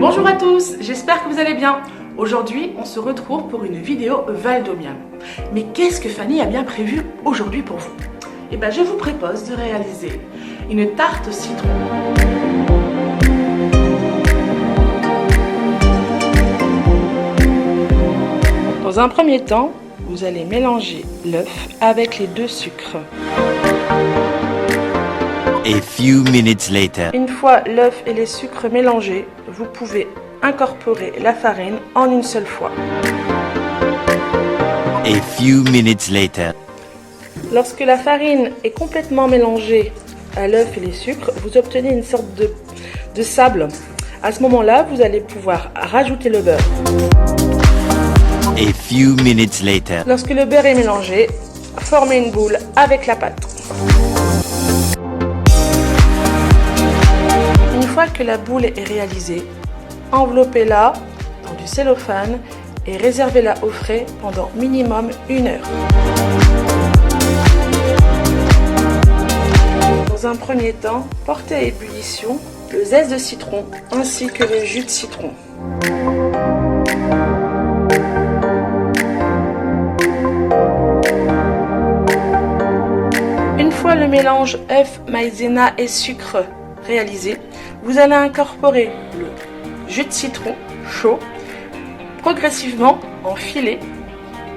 Bonjour à tous, j'espère que vous allez bien. Aujourd'hui, on se retrouve pour une vidéo Valdomiam. Mais qu'est-ce que Fanny a bien prévu aujourd'hui pour vous? Eh bien, je vous propose de réaliser une tarte au citron. Dans un premier temps, vous allez mélanger l'œuf avec les deux sucres. A few minutes later. Une fois l'œuf et les sucres mélangés, vous pouvez incorporer la farine en une seule fois. A few minutes later. Lorsque la farine est complètement mélangée à l'œuf et les sucres, vous obtenez une sorte de sable. À ce moment-là, vous allez pouvoir rajouter le beurre. A few minutes later. Lorsque le beurre est mélangé, formez une boule avec la pâte. Une fois que la boule est réalisée, enveloppez-la dans du cellophane et réservez-la au frais pendant minimum 1 heure. Dans un premier temps, portez à ébullition le zeste de citron ainsi que le jus de citron. Une fois le mélange œuf, maïzena et sucre réalisé, vous allez incorporer le jus de citron chaud progressivement en filets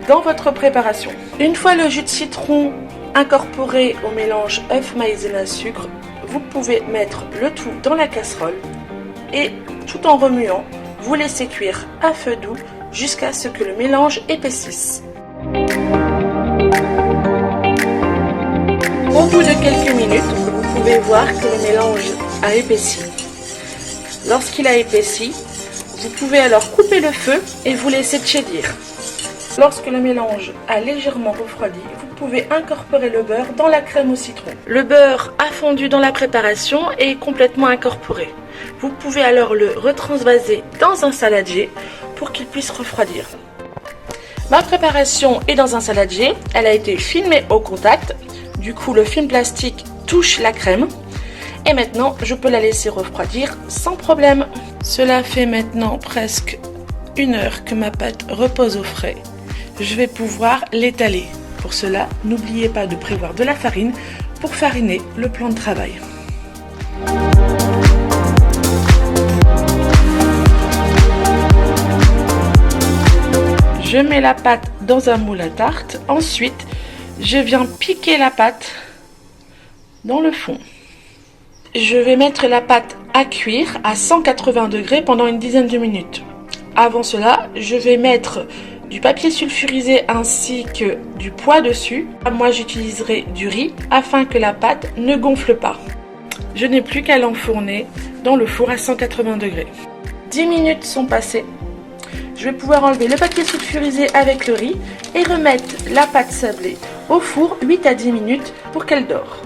dans votre préparation. Une fois le jus de citron incorporé au mélange œuf, maïzena, sucre, vous pouvez mettre le tout dans la casserole et tout en remuant, vous laissez cuire à feu doux jusqu'à ce que le mélange épaississe. Au bout de quelques minutes, vous pouvez voir que le mélange a épaissi. Lorsqu'il a épaissi, vous pouvez alors couper le feu et vous laisser tiédir. Lorsque le mélange a légèrement refroidi, vous pouvez incorporer le beurre dans la crème au citron. Le beurre a fondu dans la préparation et est complètement incorporé. Vous pouvez alors le retransvaser dans un saladier pour qu'il puisse refroidir. Ma préparation est dans un saladier, elle a été filmée au contact. Du coup, le film plastique touche la crème. Et maintenant, je peux la laisser refroidir sans problème. Cela fait maintenant presque 1 heure que ma pâte repose au frais. Je vais pouvoir l'étaler. Pour cela, n'oubliez pas de prévoir de la farine pour fariner le plan de travail. Je mets la pâte dans un moule à tarte. Ensuite, je viens piquer la pâte dans le fond. Je vais mettre la pâte à cuire à 180 degrés pendant une dizaine de minutes. Avant cela, je vais mettre du papier sulfurisé ainsi que du pois dessus. Moi, j'utiliserai du riz afin que la pâte ne gonfle pas. Je n'ai plus qu'à l'enfourner dans le four à 180 degrés. 10 minutes sont passées. Je vais pouvoir enlever le papier sulfurisé avec le riz et remettre la pâte sablée au four 8 à 10 minutes pour qu'elle dore.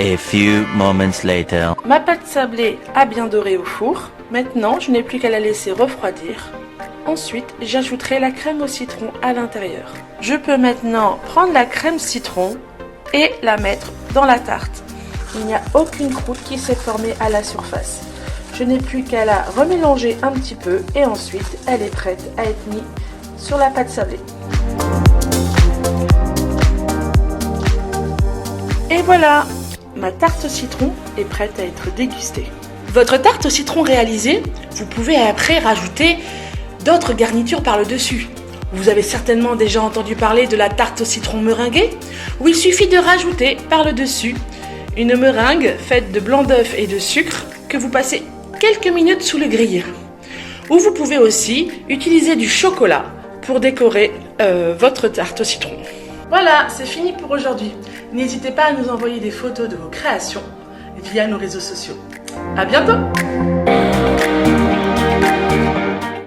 A few moments later. Ma pâte sablée a bien doré au four. Maintenant, je n'ai plus qu'à la laisser refroidir. Ensuite, j'ajouterai la crème au citron à l'intérieur. Je peux maintenant prendre la crème citron et la mettre dans la tarte. Il n'y a aucune croûte qui s'est formée à la surface. Je n'ai plus qu'à la remélanger un petit peu et ensuite, elle est prête à être mise sur la pâte sablée. Et voilà! Ma tarte au citron est prête à être dégustée. Votre tarte au citron réalisée, vous pouvez après rajouter d'autres garnitures par le dessus. Vous avez certainement déjà entendu parler de la tarte au citron meringuée, où il suffit de rajouter par le dessus une meringue faite de blanc d'œuf et de sucre que vous passez quelques minutes sous le grille. Ou vous pouvez aussi utiliser du chocolat pour décorer votre tarte au citron. Voilà, c'est fini pour aujourd'hui. N'hésitez pas à nous envoyer des photos de vos créations via nos réseaux sociaux. À bientôt!